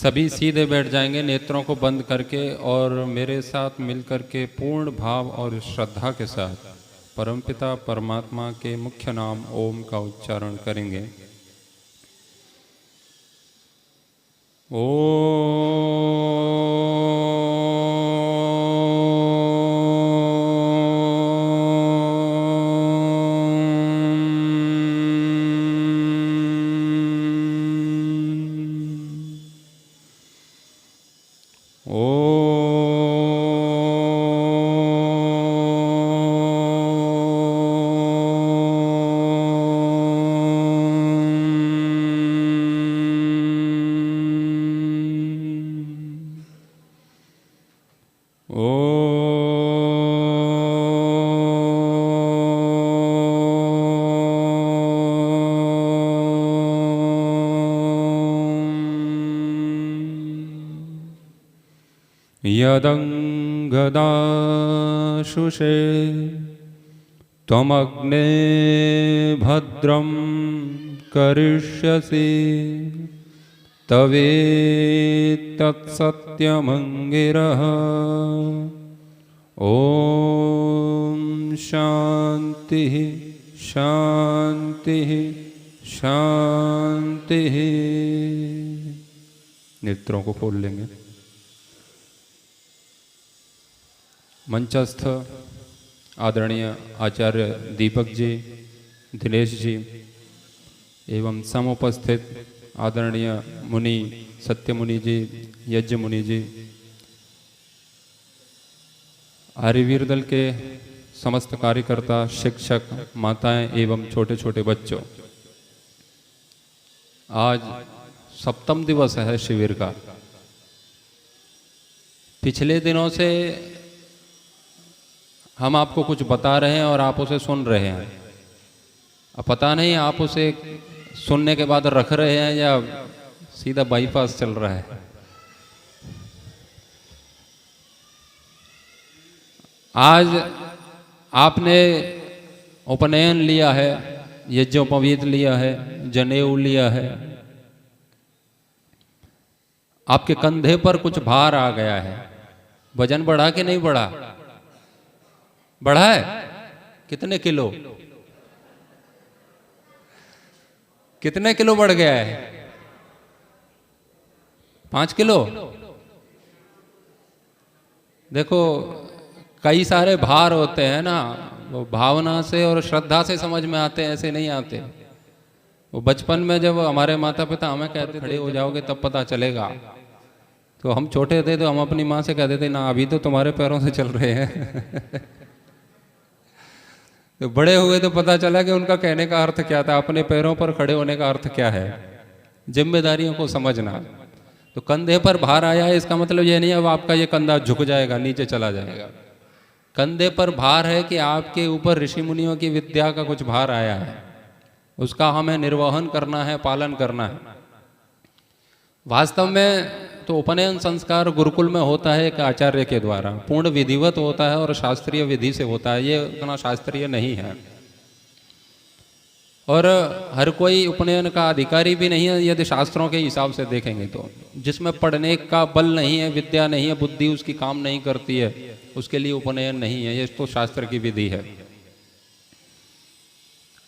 सभी सीधे बैठ जाएंगे नेत्रों को बंद करके और मेरे साथ मिलकर के पूर्ण भाव और श्रद्धा के साथ परमपिता परमात्मा के मुख्य नाम ओम का उच्चारण करेंगे। यदंगदाशुषे त्वमग्ने भद्रं करिष्यसि तवेत्तत्सत्यमंगिरः। ओम शांति शांति शांति। नेत्रों को खोल लेंगे। मंचस्थ आदरणीय आचार्य दीपक जी, दिनेश जी एवं समुपस्थित आदरणीय मुनि सत्य मुनि जी, यज्ञ मुनि जी, आर्यवीर दल के समस्त कार्यकर्ता, शिक्षक, माताएं एवं छोटे छोटे बच्चों, आज सप्तम दिवस है शिविर का। पिछले दिनों से हम आपको कुछ बता रहे हैं और आप उसे सुन रहे हैं। अब पता नहीं आप उसे सुनने के बाद रख रहे हैं या सीधा बाईपास चल रहा है। आज आपने उपनयन लिया है, यज्ञोपवीत लिया है, जनेऊ लिया है। आपके कंधे पर कुछ भार आ गया है। वजन बढ़ा कि नहीं बढ़ा? बढ़ा है। कितने किलो? कितने किलो बढ़ गया है? 5 किलो। देखो, कई सारे भार होते हैं ना, वो भावना से और श्रद्धा से समझ में आते हैं, ऐसे नहीं आते। वो बचपन में जब हमारे माता पिता हमें कहते खड़े हो जाओगे तब पता चलेगा, तो हम छोटे थे तो हम अपनी माँ से कहते थे ना, अभी तो तुम्हारे पैरों से चल रहे हैं। तो बड़े हुए तो पता चला कि उनका कहने का अर्थ क्या था, अपने पैरों पर खड़े होने का अर्थ क्या है, जिम्मेदारियों को समझना। तो कंधे पर भार आया है, इसका मतलब ये नहीं अब आपका ये कंधा झुक जाएगा, नीचे चला जाएगा। कंधे पर भार है कि आपके ऊपर ऋषि मुनियों की विद्या का कुछ भार आया है, उसका हमें निर्वहन करना है, पालन करना है। वास्तव में तो उपनयन संस्कार गुरुकुल में होता है एक आचार्य के द्वारा, पूर्ण विधिवत होता है और शास्त्रीय विधि से होता है। ये उतना शास्त्रीय नहीं है और हर कोई उपनयन का अधिकारी भी नहीं है यदि शास्त्रों के हिसाब से देखेंगे तो। जिसमें पढ़ने का बल नहीं है, विद्या नहीं है, बुद्धि उसकी काम नहीं करती है, उसके लिए उपनयन नहीं है। ये तो शास्त्र की विधि है।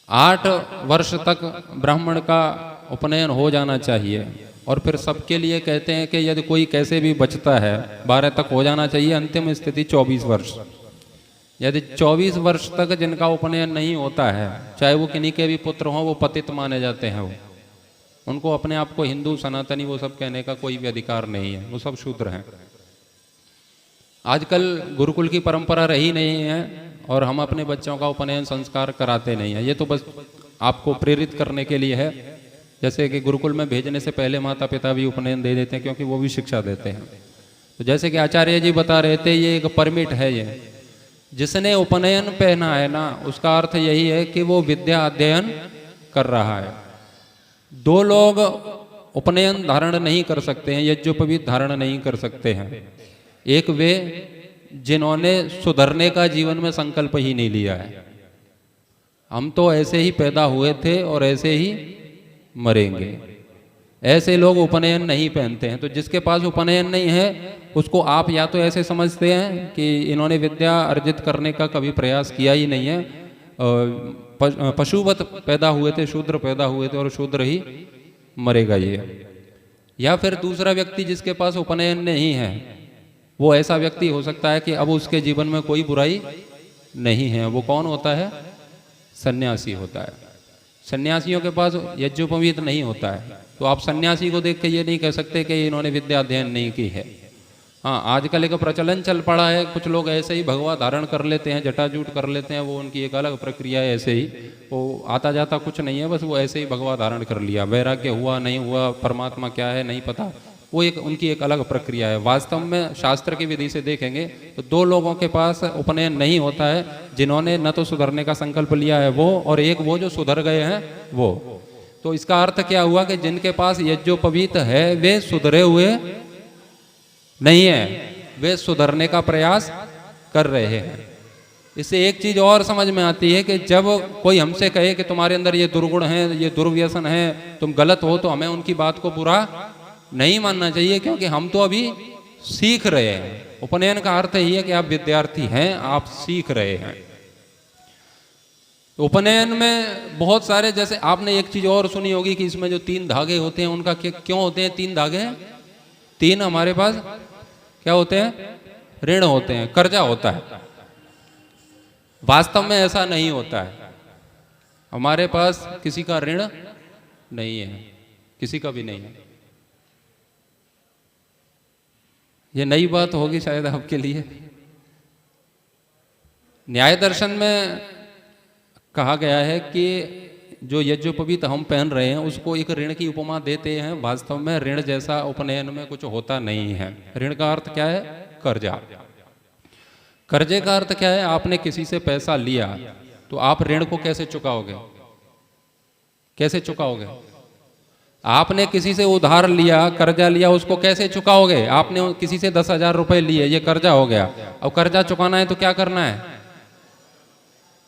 8 वर्ष तक ब्राह्मण का उपनयन हो जाना चाहिए और फिर सबके लिए कहते हैं कि यदि कोई कैसे भी बचता है 12 तक हो जाना चाहिए। अंतिम स्थिति 24 वर्ष। यदि 24 वर्ष तक जिनका उपनयन नहीं होता है, चाहे वो किन्हीं के भी पुत्र हों, वो पतित माने जाते हैं। वो उनको अपने आप को हिंदू, सनातनी वो सब कहने का कोई भी अधिकार नहीं है, वो सब शूद्र हैं। आजकल गुरुकुल की परंपरा रही नहीं है और हम अपने बच्चों का उपनयन संस्कार कराते नहीं हैं। ये तो बस आपको प्रेरित करने के लिए है, जैसे कि गुरुकुल में भेजने से पहले माता पिता भी उपनयन दे देते हैं क्योंकि वो भी शिक्षा देते हैं। तो जैसे कि आचार्य जी बता रहे थे, ये एक परमिट है। ये जिसने उपनयन पहना है ना, उसका अर्थ यही है कि वो विद्या अध्ययन कर रहा है। 2 लोग उपनयन धारण नहीं कर सकते हैं, यज्ञोपवीत धारण नहीं कर सकते हैं। एक वे जिन्होंने सुधरने का जीवन में संकल्प ही नहीं लिया है। हम तो ऐसे ही पैदा हुए थे और ऐसे ही मरेंगे। ऐसे लोग उपनयन नहीं पहनते हैं। तो जिसके पास उपनयन नहीं है उसको आप या तो ऐसे समझते हैं कि इन्होंने विद्या अर्जित करने का कभी प्रयास किया ही नहीं है, पशुवत पैदा हुए थे, शूद्र पैदा हुए थे और शूद्र ही मरेगा ये। या फिर दूसरा व्यक्ति जिसके पास उपनयन नहीं है वो ऐसा व्यक्ति हो सकता है कि अब उसके जीवन में कोई बुराई नहीं है। वो कौन होता है? सन्यासी होता है। सन्यासियों के पास यज्ञोपवीत नहीं होता है। तो आप सन्यासी को देख के ये नहीं कह सकते कि इन्होंने विद्या अध्ययन नहीं की है। हाँ, आजकल एक प्रचलन चल पड़ा है, कुछ लोग ऐसे ही भगवा धारण कर लेते हैं, जटाजूट कर लेते हैं, वो उनकी एक अलग प्रक्रिया है। ऐसे ही वो आता जाता कुछ नहीं है, बस वो ऐसे ही भगवा धारण कर लिया, वैराग्य हुआ नहीं हुआ, परमात्मा क्या है नहीं पता, वो एक उनकी एक अलग प्रक्रिया है। वास्तव में शास्त्र की विधि से देखेंगे तो दो लोगों के पास उपनयन नहीं होता है, जिन्होंने न तो सुधरने का संकल्प लिया है वो, और एक वो जो सुधर गए हैं वो। तो इसका अर्थ क्या हुआ कि जिनके पास यज्ञोपवीत है वे सुधरे हुए नहीं है, वे सुधरने का प्रयास कर रहे हैं। इससे एक चीज और समझ में आती है कि जब कोई हमसे कहे कि तुम्हारे अंदर ये दुर्गुण है, ये दुर्व्यसन है, तुम गलत हो, तो हमें उनकी बात को बुरा नहीं मानना चाहिए, क्योंकि हम तो अभी सीख रहे हैं। उपनयन का अर्थ यही है कि आप विद्यार्थी हैं, आप सीख रहे हैं। उपनयन में बहुत सारे, जैसे आपने एक चीज और सुनी होगी कि इसमें जो 3 धागे होते हैं उनका क्यों होते हैं 3 धागे? 3 हमारे पास क्या होते हैं? ऋण होते हैं, कर्जा होता है। वास्तव में ऐसा नहीं होता है। हमारे पास किसी का ऋण नहीं है, किसी का भी नहीं है। ये नई बात होगी शायद आपके लिए। न्याय दर्शन में कहा गया है कि जो यज्ञोपवीत हम पहन रहे हैं उसको एक ऋण की उपमा देते हैं। वास्तव में ऋण जैसा उपनयन में कुछ होता नहीं है। ऋण का अर्थ क्या है? कर्जा। कर्जे का अर्थ क्या है? आपने किसी से पैसा लिया तो आप ऋण को कैसे चुकाओगे? कैसे चुकाओगे? आपने किसी से उधार लिया, कर्जा लिया, उसको कैसे चुकाओगे? आपने किसी से 10,000 रुपए लिए, ये कर्जा हो गया। अब कर्जा चुकाना है तो क्या करना है?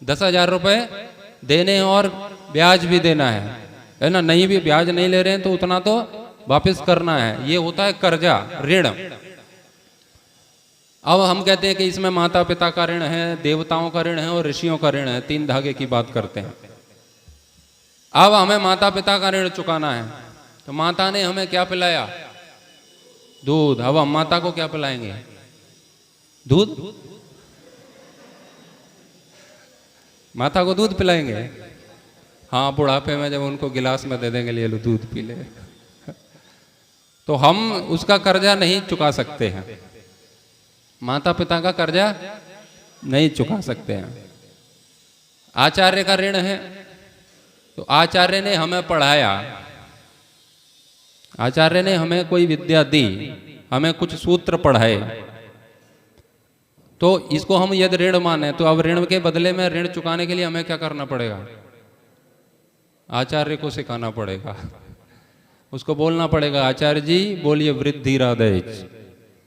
10,000 रुपए देने और ब्याज भी देना है ना? नहीं भी ब्याज नहीं ले रहे हैं तो उतना तो वापस करना है। ये होता है कर्जा, ऋण। अब हम कहते हैं कि इसमें माता पिता का ऋण है, देवताओं का ऋण है और ऋषियों का ऋण है। 3 धागे की बात करते हैं। अब हमें माता पिता का ऋण चुकाना है तो माता ने हमें क्या पिलाया? दूध। अब हम माता को क्या पिलाएंगे? दूध। माता को दूध पिलाएंगे? हाँ, बुढ़ापे में जब उनको गिलास में दे देंगे, ले लो दूध पी ले। तो हम उसका कर्जा नहीं चुका सकते हैं, माता पिता का कर्जा नहीं चुका सकते हैं। आचार्य का ऋण है तो आचार्य ने हमें पढ़ाया, आचार्य ने हमें कोई विद्या दी, हमें कुछ सूत्र पढ़ाए, तो इसको हम यदि ऋण माने तो अब ऋण के बदले में ऋण चुकाने के लिए हमें क्या करना पड़ेगा? आचार्य को सिखाना पड़ेगा, उसको बोलना पड़ेगा, आचार्य जी बोलिए वृद्धि राधे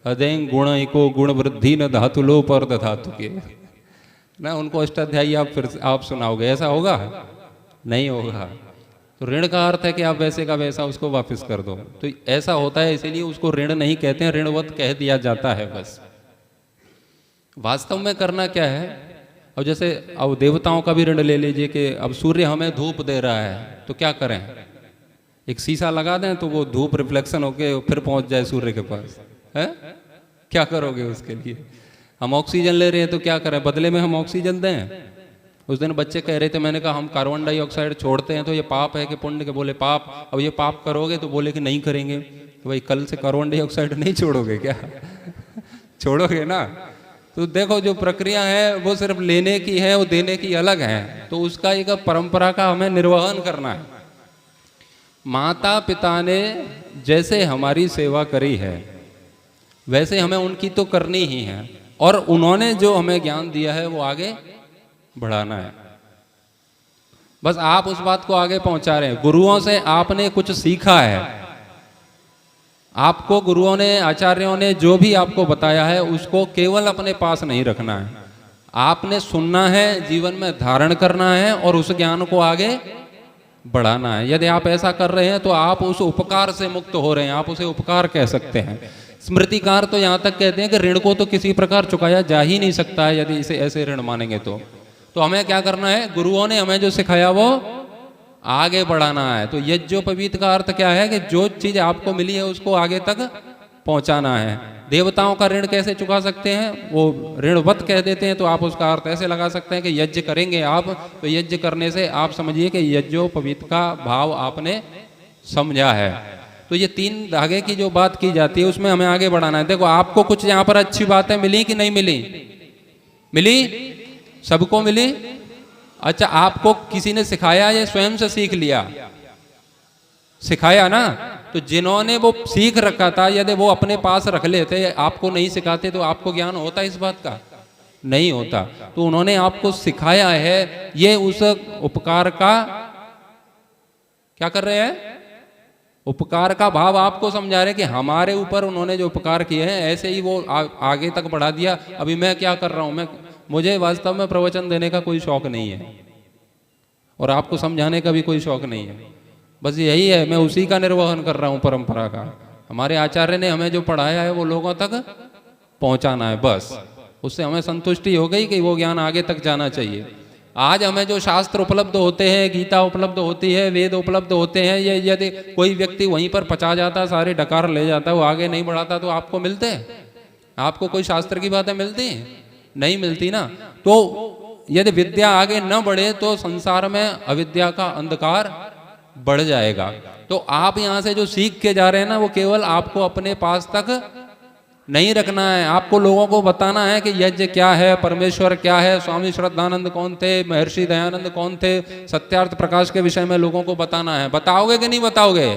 अदें गुण को गुण वृद्धि न धातु लो पर धातु के ना। उनको अष्टाध्यायी आप फिर आप सुनाओगे, ऐसा होगा? नहीं होगा। तो ऋण का अर्थ है कि आप वैसे का वैसा उसको वापस कर दो। तो ऐसा होता है, इसीलिए उसको ऋण नहीं कहते हैं, ऋणवत कह दिया जाता है बस। वास्तव में करना क्या है? और जैसे अब देवताओं का भी ऋण ले लीजिए कि अब सूर्य हमें धूप दे रहा है तो क्या करें? एक शीशा लगा दें तो वो धूप रिफ्लेक्शन होके फिर पहुंच जाए सूर्य के पास, है? क्या करोगे उसके लिए? हम ऑक्सीजन ले रहे हैं तो क्या करें? बदले में हम ऑक्सीजन दें? उस दिन बच्चे कह रहे थे, मैंने कहा हम कार्बन डाइऑक्साइड छोड़ते हैं तो ये पाप है कि पुण्य? के बोले पाप। अब ये पाप करोगे तो बोले कि नहीं करेंगे। तो भाई कल से कार्बन डाइऑक्साइड नहीं छोड़ोगे क्या? छोड़ोगे ना। तो देखो जो प्रक्रिया है वो सिर्फ लेने की है, वो देने की अलग है। तो उसका एक परंपरा का हमें निर्वहन करना है। माता पिता ने जैसे हमारी सेवा करी है वैसे हमें उनकी तो करनी ही है, और उन्होंने जो हमें ज्ञान दिया है वो आगे बढ़ाना है। बस आप उस बात को आगे पहुंचा रहे हैं। गुरुओं से आपने कुछ सीखा है, आपको गुरुओं ने, आचार्यों ने जो भी आपको बताया है उसको केवल अपने पास नहीं रखना है। आपने सुनना है, जीवन में धारण करना है और उस ज्ञान को आगे बढ़ाना है। यदि आप ऐसा कर रहे हैं तो आप उस उपकार से मुक्त हो रहे हैं, आप उसे उपकार कह सकते हैं। स्मृतिकार तो यहाँ तक कहते हैं कि ऋण को तो किसी प्रकार चुकाया जा ही नहीं सकता है यदि इसे ऐसे ऋण मानेंगे तो हमें क्या करना है, गुरुओं ने हमें जो सिखाया वो आगे बढ़ाना है। तो यज्ञोपवीत का अर्थ क्या है कि जो चीज आपको मिली है उसको आगे तक पहुंचाना है। देवताओं का ऋण कैसे चुका सकते हैं, वो ऋणवत कह देते हैं, तो आप उसका अर्थ ऐसे लगा सकते हैं कि यज्ञ करेंगे आप, तो यज्ञ करने से आप समझिए कि यज्ञोपवीत का भाव आपने समझा है। तो ये 3 धागे की जो बात की जाती है उसमें हमें आगे बढ़ाना है। देखो आपको कुछ यहाँ पर अच्छी बातें मिली कि नहीं मिली? मिली, सबको मिली। अच्छा, आपको किसी ने सिखाया या स्वयं से सीख लिया? सिखाया ना। तो जिन्होंने वो सीख रखा था यदि वो अपने पास रख लेते, आपको नहीं सिखाते, तो आपको ज्ञान होता इस बात का? नहीं होता। तो उन्होंने आपको सिखाया है, ये उस उपकार का क्या कर रहे हैं, उपकार का भाव आपको समझा रहे कि हमारे ऊपर उन्होंने जो उपकार किए हैं ऐसे ही वो आगे तक बढ़ा दिया। अभी मैं क्या कर रहा हूं, मुझे वास्तव में प्रवचन देने का कोई शौक नहीं है और आपको समझाने का भी कोई शौक नहीं है। बस यही है, मैं उसी का निर्वहन कर रहा हूं, परंपरा का। हमारे आचार्य ने हमें जो पढ़ाया है वो लोगों तक पहुंचाना है, बस उससे हमें संतुष्टि हो गई कि वो ज्ञान आगे तक जाना चाहिए। आज हमें जो शास्त्र उपलब्ध होते हैं, गीता उपलब्ध होती है, वेद उपलब्ध होते हैं, ये यदि कोई व्यक्ति वहीं पर पचा जाता, सारे डकार ले जाता, वो आगे नहीं बढ़ाता, तो आपको मिलते हैं? आपको कोई शास्त्र की बातें मिलती हैं? नहीं मिलती ना। तो यदि विद्या आगे न बढ़े तो संसार में अविद्या का अंधकार बढ़ जाएगा। तो आप यहाँ से जो सीख के जा रहे हैं ना, वो केवल आपको अपने पास तक नहीं रखना है, आपको लोगों को बताना है कि यज्ञ क्या है, परमेश्वर क्या है, स्वामी श्रद्धानंद कौन थे, महर्षि दयानंद कौन थे, सत्यार्थ प्रकाश के विषय में लोगों को बताना है। बताओगे कि नहीं बताओगे?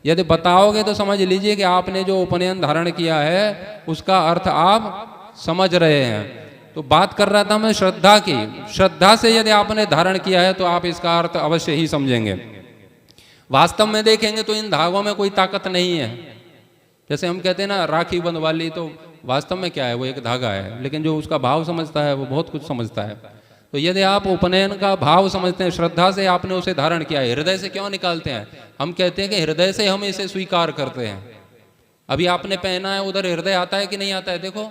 यदि बताओगे तो समझ लीजिए कि आपने जो उपनयन धारण किया है उसका अर्थ आप समझ रहे हैं। तो बात कर रहा था मैं श्रद्धा की। श्रद्धा से यदि आपने धारण किया है तो आप इसका अर्थ अवश्य ही समझेंगे। वास्तव में देखेंगे तो इन धागों में कोई ताकत नहीं है। जैसे हम कहते हैं ना राखी बंधवा ली, तो वास्तव में क्या है, वो एक धागा है, लेकिन जो उसका भाव समझता है वो बहुत कुछ समझता है। तो यदि आप उपनयन का भाव समझते हैं, श्रद्धा से आपने उसे धारण किया है, हृदय से क्यों निकालते हैं? हम कहते हैं कि हृदय से हम इसे स्वीकार करते हैं। अभी आपने पहना है, उधर हृदय आता है कि नहीं आता है? देखो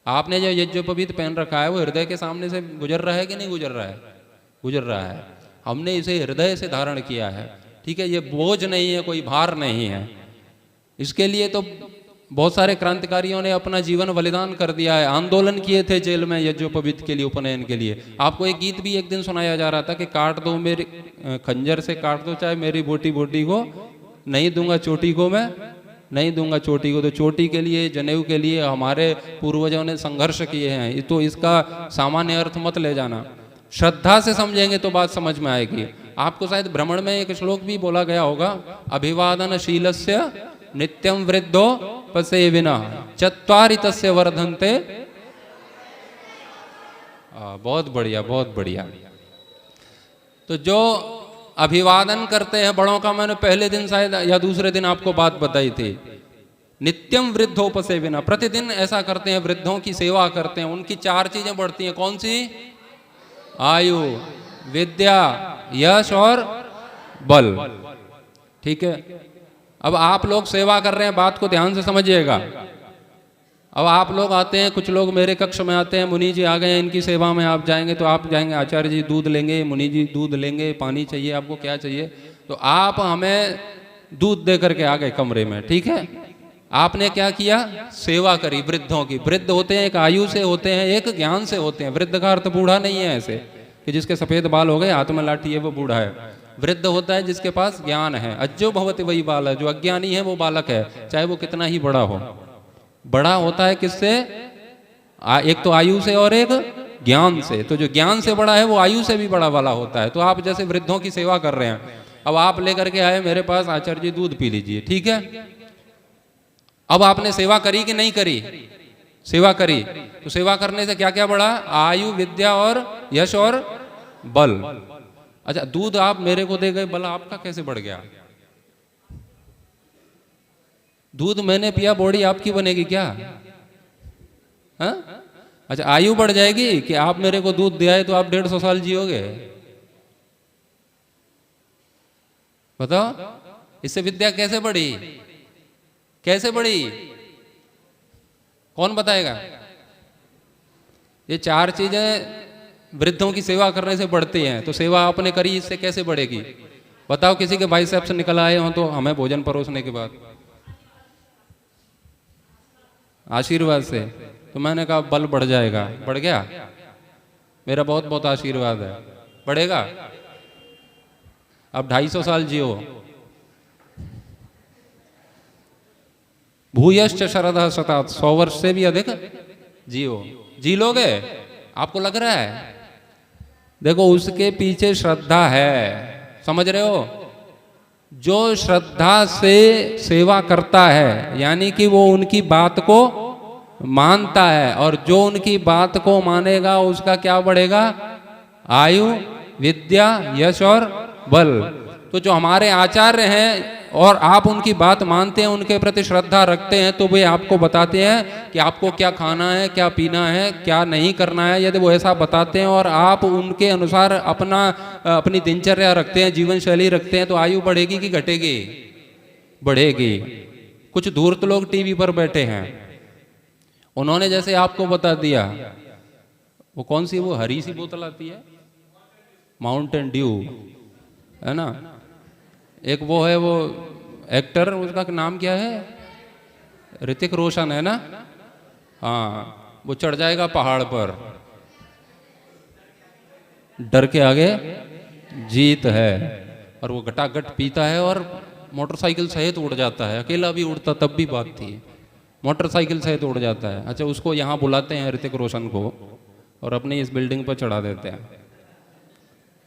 आपने जो यज्ञोपवीत पहन रखा है वो हृदय के सामने से गुजर रहा है कि नहीं गुजर रहा है? गुजर रहा है। हमने इसे हृदय से धारण किया है, ठीक है। ये बोझ नहीं है, कोई भार नहीं है। इसके लिए तो बहुत सारे क्रांतिकारियों ने अपना जीवन बलिदान कर दिया है, आंदोलन किए थे जेल में यज्ञोपवीत के लिए, उपनयन के लिए। आपको एक गीत भी एक दिन सुनाया जा रहा था कि काट दो मेरी खंजर से काट दो चाहे मेरी बोटी बोटी को, नहीं दूंगा चोटी को, मैं नहीं दूंगा चोटी को। तो चोटी के लिए, जनेऊ के लिए हमारे पूर्वजों ने संघर्ष किए हैं। तो इसका सामान्य अर्थ मत ले जाना, श्रद्धा से समझेंगे तो बात समझ में आएगी। आपको शायद भ्रमण में एक श्लोक भी बोला गया होगा, अभिवादनशीलस्य नित्यं वृद्धो पसेविना चत्वारि तस्य वर्धन्ते। बहुत बढ़िया, बहुत बढ़िया। तो जो अभिवादन करते हैं बड़ों का, मैंने पहले दिन शायद या दूसरे दिन आपको बात बताई थी, नित्यम वृद्धोपसेविना, प्रतिदिन ऐसा करते हैं, वृद्धों की सेवा करते हैं, उनकी 4 चीजें बढ़ती हैं। कौन सी? आयु, विद्या, यश और बल, ठीक है। अब आप लोग सेवा कर रहे हैं, बात को ध्यान से समझिएगा। अब आप लोग आते हैं, कुछ लोग मेरे कक्ष में आते हैं, मुनि जी आ गए हैं, इनकी सेवा में आप जाएंगे, तो आप जाएंगे, आचार्य जी दूध लेंगे, मुनि जी दूध लेंगे, पानी चाहिए, आपको क्या चाहिए, तो आप हमें दूध दे करके आ गए कमरे में, ठीक है। आपने क्या किया? सेवा करी वृद्धों की। वृद्ध होते हैं, एक आयु से होते हैं, एक ज्ञान से होते हैं। वृद्ध का अर्थ बूढ़ा नहीं है ऐसे कि जिसके सफेद बाल हो गए, हाथ में लाठी है, वो बूढ़ा है। वृद्ध होता है जिसके पास ज्ञान है। अज्जो भवति वही बालक, जो अज्ञानी है वो बालक है, चाहे वो कितना ही बड़ा हो। बड़ा होता है किससे? एक तो आयु से और एक ज्ञान से। तो जो ज्ञान से बड़ा है वो आयु से भी बड़ा वाला होता है। तो आप जैसे वृद्धों की सेवा कर रहे हैं, अब आप लेकर के आए मेरे पास, आचार्य जी दूध पी लीजिए, ठीक है। अब आपने सेवा करी कि नहीं करी? सेवा करी। तो सेवा करने से क्या क्या बढ़ा? आयु, विद्या और यश और बल। अच्छा, दूध आप मेरे को दे गए, बल आपका कैसे बढ़ गया? दूध मैंने पिया, बॉडी आपकी बनेगी क्या? हाँ? अच्छा, आयु बढ़ जाएगी कि आप मेरे को दूध दिया है तो आप 150 साल जियोगे? बताओ इससे विद्या कैसे बढ़ी, कैसे बढ़ी, कौन बताएगा? ये चार चीजें वृद्धों की सेवा करने से बढ़ती हैं, तो सेवा आपने करी, इससे कैसे बढ़ेगी? बताओ किसी के भाई साहब से निकल आए हो तो हमें भोजन परोसने के बाद आशीर्वाद से, तो मैंने कहा बल बढ़ जाएगा। बढ़ गया? मेरा बहुत बहुत आशीर्वाद है, बढ़ेगा। अब 250 साल जियो। भूयश्च शरदः शतात्, 100 वर्ष से भी अधिक जियो। जी लोगे? आपको लग रहा है? देखो उसके पीछे श्रद्धा है, समझ रहे हो? जो श्रद्धा से सेवा करता है यानी कि वो उनकी बात को मानता है, और जो उनकी बात को मानेगा उसका क्या बढ़ेगा? आयु, विद्या, यश और बल। तो जो हमारे आचार्य हैं और आप उनकी बात मानते हैं, उनके प्रति श्रद्धा रखते हैं, तो वे आपको बताते हैं कि आपको क्या खाना है, क्या पीना है, क्या नहीं करना है। यदि वो ऐसा बताते हैं और आप उनके अनुसार अपनी दिनचर्या रखते हैं, जीवन शैली रखते हैं, तो आयु बढ़ेगी कि घटेगी? बढ़ेगी। कुछ धूर्त लोग टीवी पर बैठे हैं, उन्होंने जैसे आपको बता दिया, वो कौन सी वो हरी सी बोतल आती है, माउंटेन ड्यू, है ना? एक वो है, वो एक्टर, उसका नाम क्या है? ऋतिक रोशन, है ना? हाँ, वो चढ़ जाएगा पहाड़ पर, डर के आगे जीत है, और वो घटाघट पीता है और मोटरसाइकिल सहित उड़ जाता है। अकेला भी उड़ता तब भी बात थी, मोटरसाइकिल सहित उड़ जाता है। अच्छा, उसको यहाँ बुलाते हैं ऋतिक रोशन को, और अपनी इस बिल्डिंग पर चढ़ा देते हैं,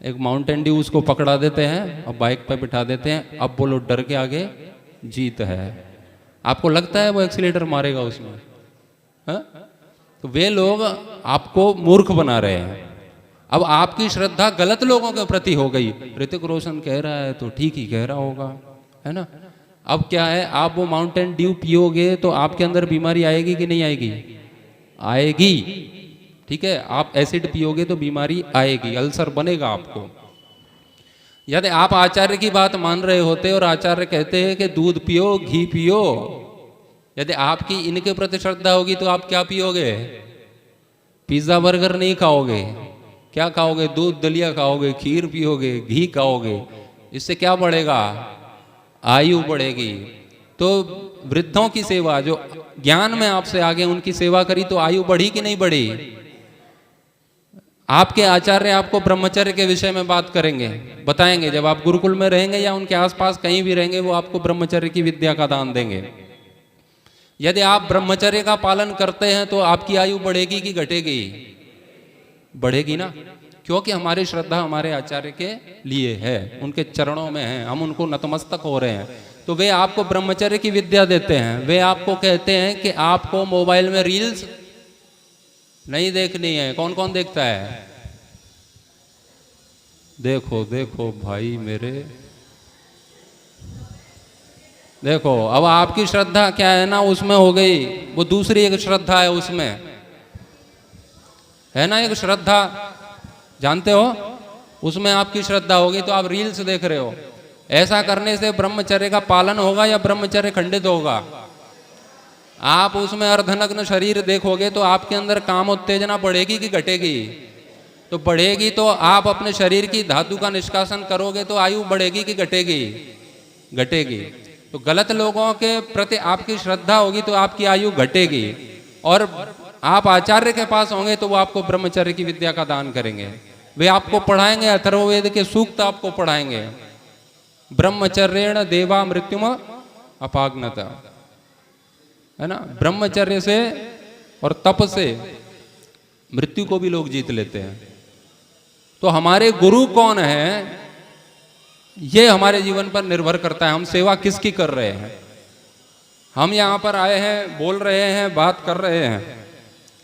एक माउंटेन ड्यू उसको पकड़ा देते हैं और बाइक पर बिठा देते हैं। अब बोलो डर के आगे जीत है। आपको लगता है वो एक्सीलेटर मारेगा उसमें? है? तो वे लोग आपको मूर्ख बना रहे हैं। अब आपकी श्रद्धा गलत लोगों के प्रति हो गई। ऋतिक रोशन कह रहा है तो ठीक ही कह रहा होगा, है ना? अब क्या है, आप वो माउंटेन ड्यू पियोगे तो आपके अंदर बीमारी आएगी कि नहीं आएगी? आएगी। ठीक है, आप एसिड पियोगे तो बीमारी आएगी, अल्सर बनेगा आपको। यदि आप आचार्य की बात मान रहे होते और आचार्य कहते हैं कि दूध पियो, घी पियो, यदि आपकी इनके प्रति श्रद्धा होगी तो आप क्या पियोगे? पिज्जा बर्गर नहीं खाओगे, क्या खाओगे? दूध दलिया खाओगे, खीर पियोगे, घी खाओगे। इससे क्या बढ़ेगा? आयु बढ़ेगी। तो वृद्धों की सेवा, जो ज्ञान में आपसे आगे, उनकी सेवा करी तो आयु बढ़ी कि नहीं बढ़ी? आपके आचार्य आपको ब्रह्मचर्य के विषय में बात करेंगे, बताएंगे। जब आप गुरुकुल में रहेंगे या उनके आसपास कहीं भी रहेंगे, वो आपको ब्रह्मचर्य की विद्या का दान देंगे। यदि आप ब्रह्मचर्य का पालन करते हैं तो आपकी आयु बढ़ेगी कि घटेगी? बढ़ेगी ना, क्योंकि हमारी श्रद्धा हमारे आचार्य के लिए है, उनके चरणों में है, हम उनको नतमस्तक हो रहे हैं। तो वे आपको ब्रह्मचर्य की विद्या देते हैं। वे आपको कहते हैं कि आपको मोबाइल में रील्स नहीं देखनी है। कौन कौन देखता है? देखो देखो भाई मेरे, देखो अब आपकी श्रद्धा क्या है ना, उसमें हो गई। वो दूसरी एक श्रद्धा है, उसमें है ना एक श्रद्धा, जानते हो? उसमें आपकी श्रद्धा होगी तो आप रील्स देख रहे हो। ऐसा करने से ब्रह्मचर्य का पालन होगा या ब्रह्मचर्य खंडित होगा? आप उसमें अर्धनग्न शरीर देखोगे तो आपके अंदर काम उत्तेजना बढ़ेगी कि घटेगी? तो बढ़ेगी। तो आप अपने शरीर की धातु का निष्कासन करोगे तो आयु बढ़ेगी कि घटेगी? घटेगी। तो गलत लोगों के प्रति आपकी श्रद्धा होगी तो आपकी आयु घटेगी। और आप आचार्य के पास होंगे तो वो आपको ब्रह्मचर्य की विद्या का दान करेंगे। वे आपको पढ़ाएंगे, अथर्ववेद के सूक्त आपको पढ़ाएंगे। ब्रह्मचर्येण देवा मृत्युम अपाग्नता, है ना? ब्रह्मचर्य से और तप से मृत्यु को भी लोग जीत लेते हैं। तो हमारे गुरु कौन है, ये हमारे जीवन पर निर्भर करता है। हम सेवा किसकी कर रहे हैं? हम यहाँ पर आए हैं, बोल रहे हैं, बात कर रहे हैं,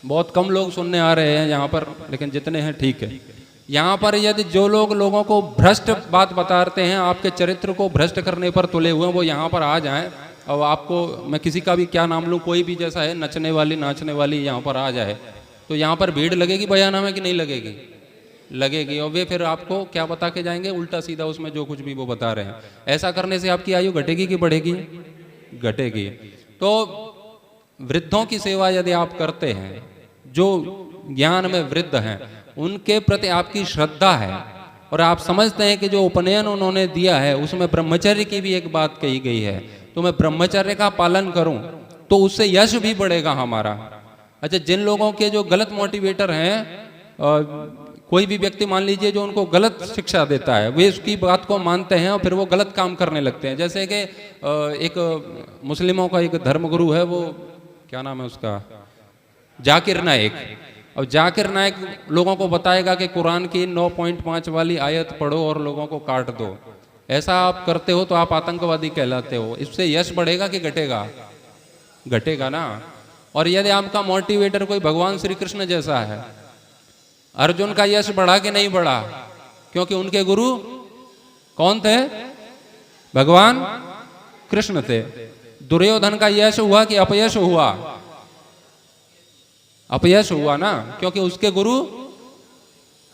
बहुत कम लोग सुनने आ रहे हैं यहाँ पर, लेकिन जितने हैं ठीक है। यहाँ पर यदि जो लोग लोगों को भ्रष्ट बात बताते हैं, आपके चरित्र को भ्रष्ट करने पर तुले हुए हैं, वो यहाँ पर आ जाएं। अब आपको मैं किसी का भी क्या नाम लूँ, कोई भी जैसा है, नचने वाली नाचने वाली यहाँ पर आ जाए तो यहाँ पर भीड़ लगेगी बयाना में कि नहीं लगेगी? लगेगी और वे फिर आपको क्या बता के जाएंगे, उल्टा सीधा उसमें जो कुछ भी वो बता रहे हैं। ऐसा करने से आपकी आयु घटेगी कि बढ़ेगी? घटेगी। तो वृद्धों की सेवा यदि आप करते हैं, जो ज्ञान में वृद्ध हैं, उनके प्रति आपकी श्रद्धा है और आप समझते हैं कि जो उपनयन उन्होंने दिया है उसमें ब्रह्मचर्य की भी एक बात कही गई है, तो मैं ब्रह्मचर्य का पालन करूं तो उससे यश भी बढ़ेगा हमारा। अच्छा, जिन लोगों के जो गलत मोटिवेटर हैं, कोई भी व्यक्ति मान लीजिए जो उनको गलत शिक्षा देता है, वे उसकी बात को मानते हैं और फिर वो गलत काम करने लगते हैं। जैसे कि एक मुस्लिमों का एक धर्मगुरु है, वो क्या नाम है उसका, जाकिर नाइक। और जाकिर नाइक लोगों को बताएगा कि कुरान की 9.5 वाली आयत पढ़ो और लोगों को काट दो। ऐसा आप करते हो तो आप आतंकवादी कहलाते हो। इससे यश बढ़ेगा कि घटेगा? घटेगा ना। और यदि आपका मोटिवेटर कोई भगवान श्री कृष्ण जैसा है, अर्जुन का यश बढ़ा कि नहीं बढ़ा? क्योंकि उनके गुरु कौन थे? भगवान कृष्ण थे। दुर्योधन का यश हुआ कि अपयश हुआ? अपयश हुआ ना, क्योंकि उसके गुरु,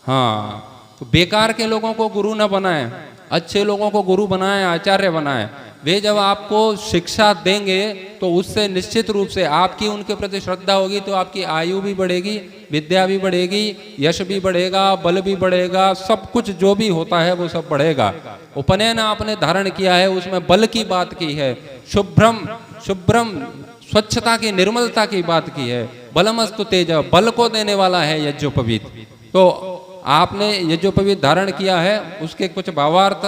हाँ, तो बेकार के लोगों को गुरु ना बनाए, अच्छे लोगों को गुरु बनाए, आचार्य बनाए। वे जब आपको शिक्षा देंगे तो उससे निश्चित रूप से आपकी उनके प्रति श्रद्धा होगी, तो आपकी आयु भी बढ़ेगी, विद्या भी बढ़ेगी, यश भी बढ़ेगा, बल भी बढ़ेगा, सब कुछ जो भी होता है वो सब बढ़ेगा। उपनयन आपने धारण किया है, उसमें बल की बात की है, शुभ्रम शुभ्रम स्वच्छता की, निर्मलता की बात की है। बलमस्तु तेज, बल को देने वाला है यज्ञोपवीत। तो आपने यज्ञोपवीत धारण किया है, उसके कुछ भावार्थ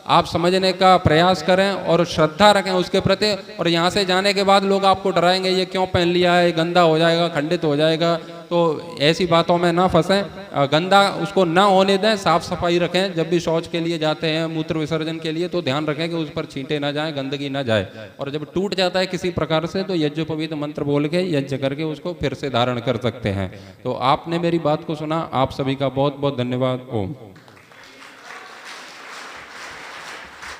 आप समझने का प्रयास करें और श्रद्धा रखें उसके प्रति। और यहाँ से जाने के बाद लोग आपको डराएंगे, ये क्यों पहन लिया है, गंदा हो जाएगा, खंडित हो जाएगा। तो ऐसी बातों में ना फंसें, गंदा उसको ना होने दें, साफ सफाई रखें। जब भी शौच के लिए जाते हैं, मूत्र विसर्जन के लिए, तो ध्यान रखें कि उस पर छींटे ना जाएं, गंदगी ना जाए। और जब टूट जाता है किसी प्रकार से, तो यज्ञोपवीत मंत्र बोल के यज्ञ करके उसको फिर से धारण कर सकते हैं। तो आपने मेरी बात को सुना, आप सभी का बहुत बहुत धन्यवाद। ओम।